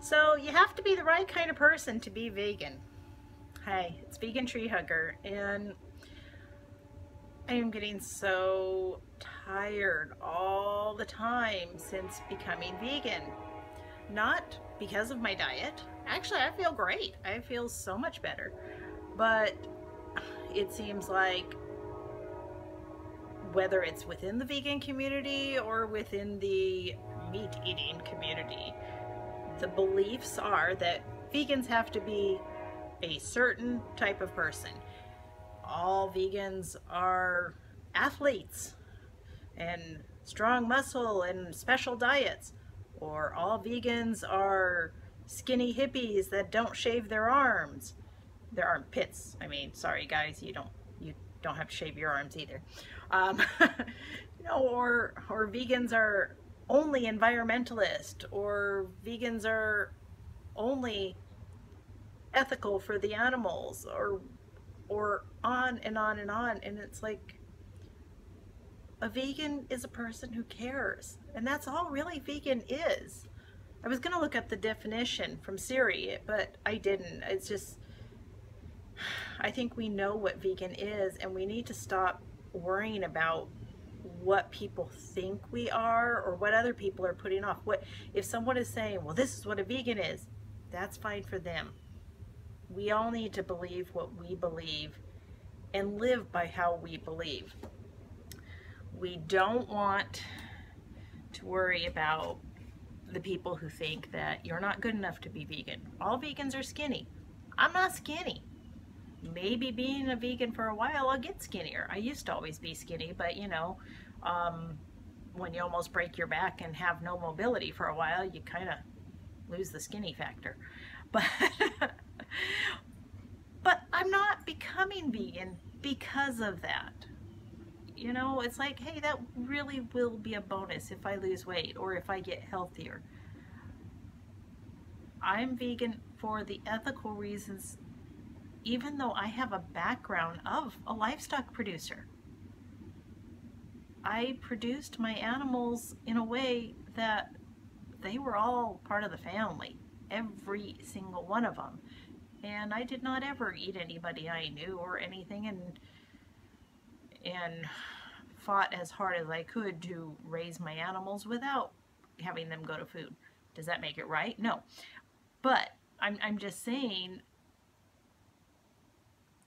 So you have to be the right kind of person to be vegan. Hi, it's Vegan Tree Hugger, and I am getting so tired all the time since becoming vegan. Not because of my diet. Actually, I feel great. I feel so much better. But it seems like whether it's within the vegan community or within the meat eating community, the beliefs are that vegans have to be a certain type of person. All vegans are athletes and strong muscle and special diets, or all vegans are skinny hippies that don't shave their arms, their armpits. I mean, sorry guys, you don't have to shave your arms either. Um, or vegans are only environmentalist, or vegans are only ethical for the animals, or on and on and on. And it's like, a vegan is a person who cares, and that's all really vegan is. I was gonna look up the definition from Siri, but I didn't. It's just, I think we know what vegan is, and we need to stop worrying about what people think we are or what other people are putting off. What if someone is saying, well, this is what a vegan is? That's fine for them. We all need to believe what we believe and live by how we believe. We don't want to worry about the people who think that you're not good enough to be vegan. All vegans are skinny. I'm not skinny. Maybe being a vegan for a while, I'll get skinnier. I used to always be skinny, but you know, when you almost break your back and have no mobility for a while, you kind of lose the skinny factor. But but I'm not becoming vegan because of that. You know, it's like, hey, that really will be a bonus if I lose weight or if I get healthier. I'm vegan for the ethical reasons, even though I have a background of a livestock producer. I produced my animals in a way that they were all part of the family, every single one of them. And I did not ever eat anybody I knew or anything, and fought as hard as I could to raise my animals without having them go to food. Does that make it right? No. But I'm just saying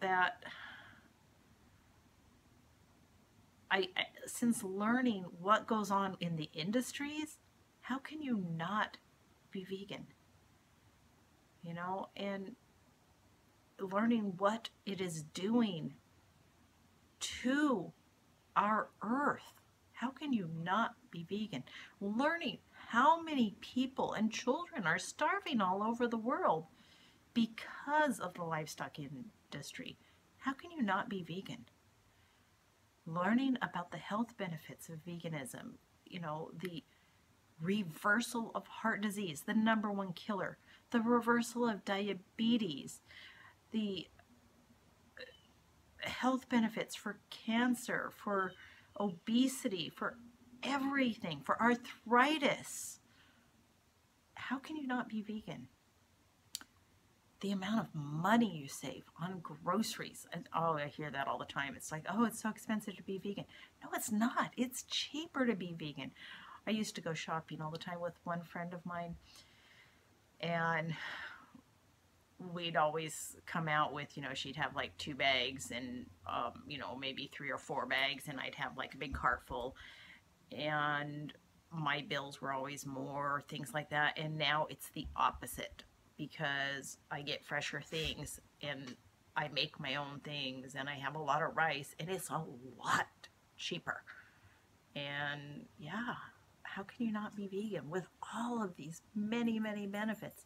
that since learning what goes on in the industries, how can you not be vegan? You know, and learning what it is doing to our earth. How can you not be vegan? Learning how many people and children are starving all over the world because of the livestock industry. How can you not be vegan? Learning about the health benefits of veganism, you know, the reversal of heart disease, the #1 killer, the reversal of diabetes, the health benefits for cancer, for obesity, for everything, for arthritis. How can you not be vegan? The amount of money you save on groceries. And, oh, I hear that all the time. It's like, oh, it's so expensive to be vegan. No, it's not. It's cheaper to be vegan. I used to go shopping all the time with one friend of mine, and we'd always come out with, you know, she'd have like 2 bags and, you know, maybe 3 or 4 bags, and I'd have like a big cart full, and my bills were always more, things like that. And now it's the opposite, because I get fresher things and I make my own things and I have a lot of rice and it's a lot cheaper. And yeah, how can you not be vegan with all of these many, many benefits?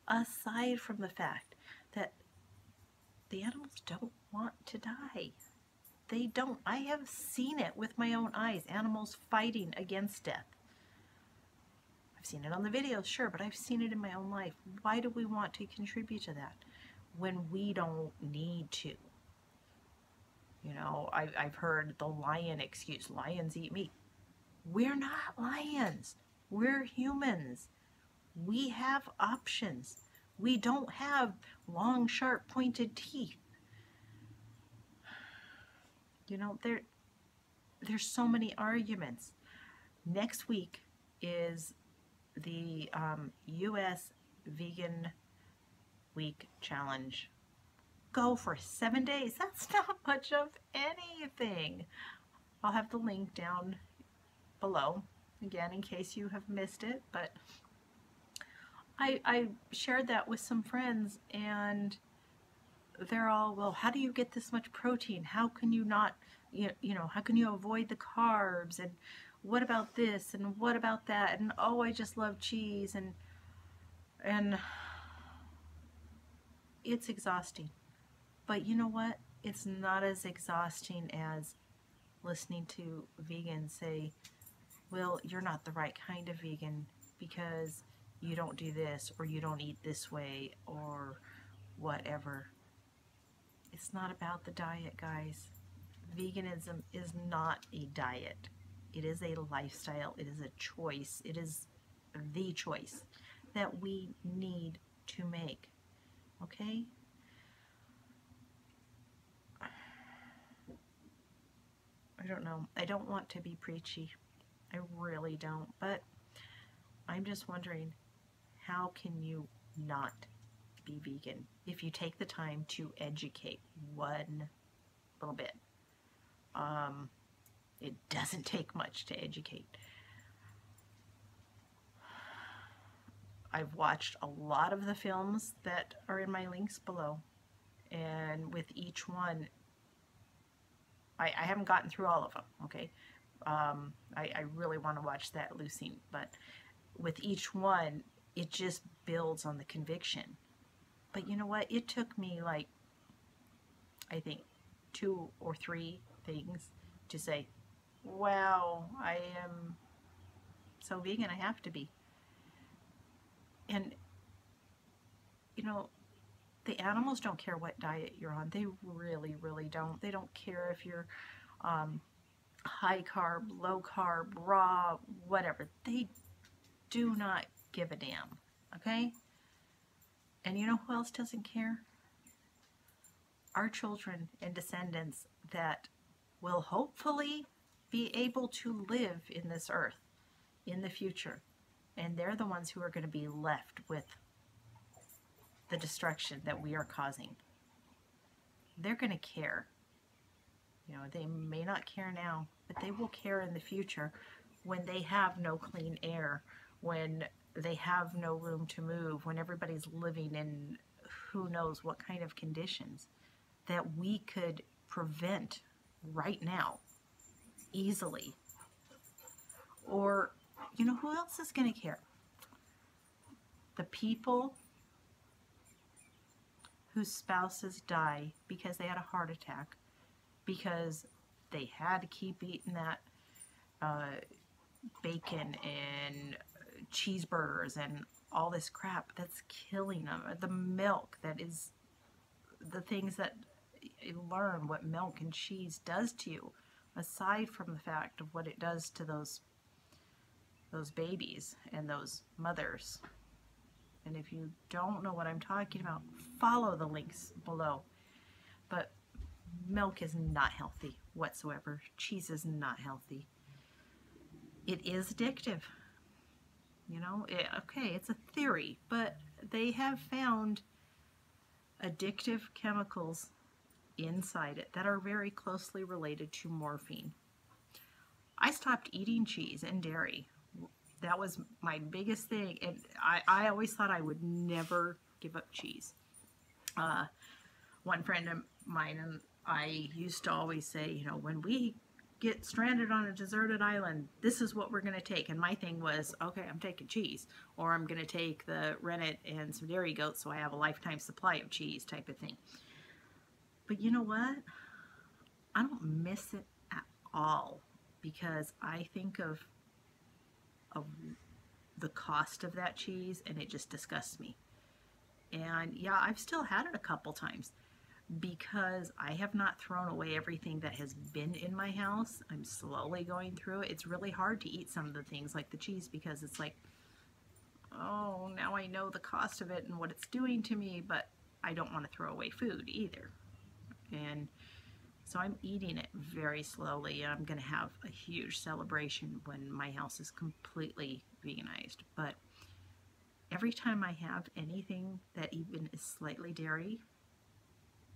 Aside from the fact that the animals don't want to die. They don't. I have seen it with my own eyes, animals fighting against death. I've seen it on the videos, sure, but I've seen it in my own life. Why do we want to contribute to that when we don't need to? You know, I've heard the lion excuse, lions eat meat. We're not lions. We're humans. We have options. We don't have long, sharp, pointed teeth. You know, there's so many arguments. Next week is the U.S. Vegan Week Challenge. Go for 7 days. That's not much of anything. I'll have the link down below, again, in case you have missed it, but I shared that with some friends, and they're all, well, how do you get this much protein? How can you not, you know, how can you avoid the carbs? And what about this? And what about that? And oh, I just love cheese. And it's exhausting. But you know what? It's not as exhausting as listening to vegans say, well, you're not the right kind of vegan because you don't do this, or you don't eat this way, or whatever. It's not about the diet, guys. Veganism is not a diet. It is a lifestyle. It is a choice. It is the choice that we need to make. Okay? I don't know. I don't want to be preachy. I really don't. But I'm just wondering, how can you not be vegan if you take the time to educate one little bit? It doesn't take much to educate. I've watched a lot of the films that are in my links below, and with each one, I haven't gotten through all of them, okay? I really want to watch that Lucy, but with each one, it just builds on the conviction. But you know what? It took me like, I think, 2 or 3 things to say, wow, I am so vegan, I have to be. And, you know, the animals don't care what diet you're on. They really, really don't. They don't care if you're high carb, low carb, raw, whatever. They do not give a damn, okay? And you know who else doesn't care? Our children and descendants that will hopefully be able to live in this earth in the future. And they're the ones who are going to be left with the destruction that we are causing. They're going to care. You know, they may not care now, but they will care in the future when they have no clean air, when they have no room to move, when everybody's living in who knows what kind of conditions that we could prevent right now easily. Or, you know, who else is going to care? The people whose spouses die because they had a heart attack, because they had to keep eating that bacon and cheeseburgers and all this crap that's killing them. The milk that is the things that you learn what milk and cheese does to you, aside from the fact of what it does to those babies and those mothers. And if you don't know what I'm talking about, follow the links below. But milk is not healthy whatsoever. Cheese is not healthy. It is addictive. You know, okay, it's a theory, but they have found addictive chemicals inside it that are very closely related to morphine. I stopped eating cheese and dairy. That was my biggest thing, and I always thought I would never give up cheese. One friend of mine and I used to always say, you know, when we get stranded on a deserted island, this is what we're going to take. And my thing was, okay, I'm taking cheese, or I'm going to take the rennet and some dairy goats so I have a lifetime supply of cheese type of thing. But you know what? I don't miss it at all, because I think of the cost of that cheese, and it just disgusts me. And yeah, I've still had it a couple times, because I have not thrown away everything that has been in my house. I'm slowly going through it. It's really hard to eat some of the things like the cheese, because it's like, oh, now I know the cost of it and what it's doing to me, but I don't want to throw away food either. And so I'm eating it very slowly. I'm going to have a huge celebration when my house is completely veganized. But every time I have anything that even is slightly dairy,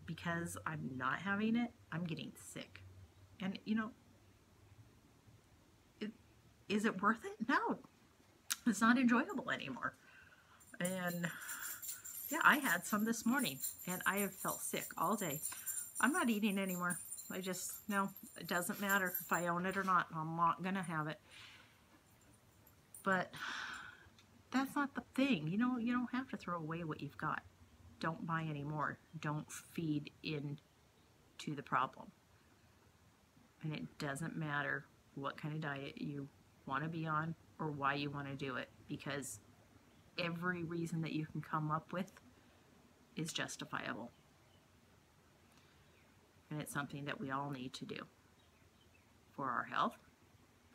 because I'm not having it, I'm getting sick. And you know, is it worth it? No, it's not enjoyable anymore. And yeah, I had some this morning and I have felt sick all day. I'm not eating anymore. I just, no, it doesn't matter if I own it or not. I'm not going to have it. But that's not the thing. You know, you don't have to throw away what you've got. Don't buy any more. Don't feed into the problem. And it doesn't matter what kind of diet you want to be on or why you want to do it, because every reason that you can come up with is justifiable. And it's something that we all need to do for our health,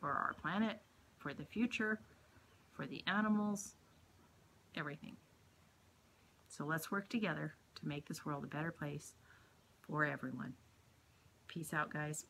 for our planet, for the future, for the animals, everything. So let's work together to make this world a better place for everyone. Peace out, guys.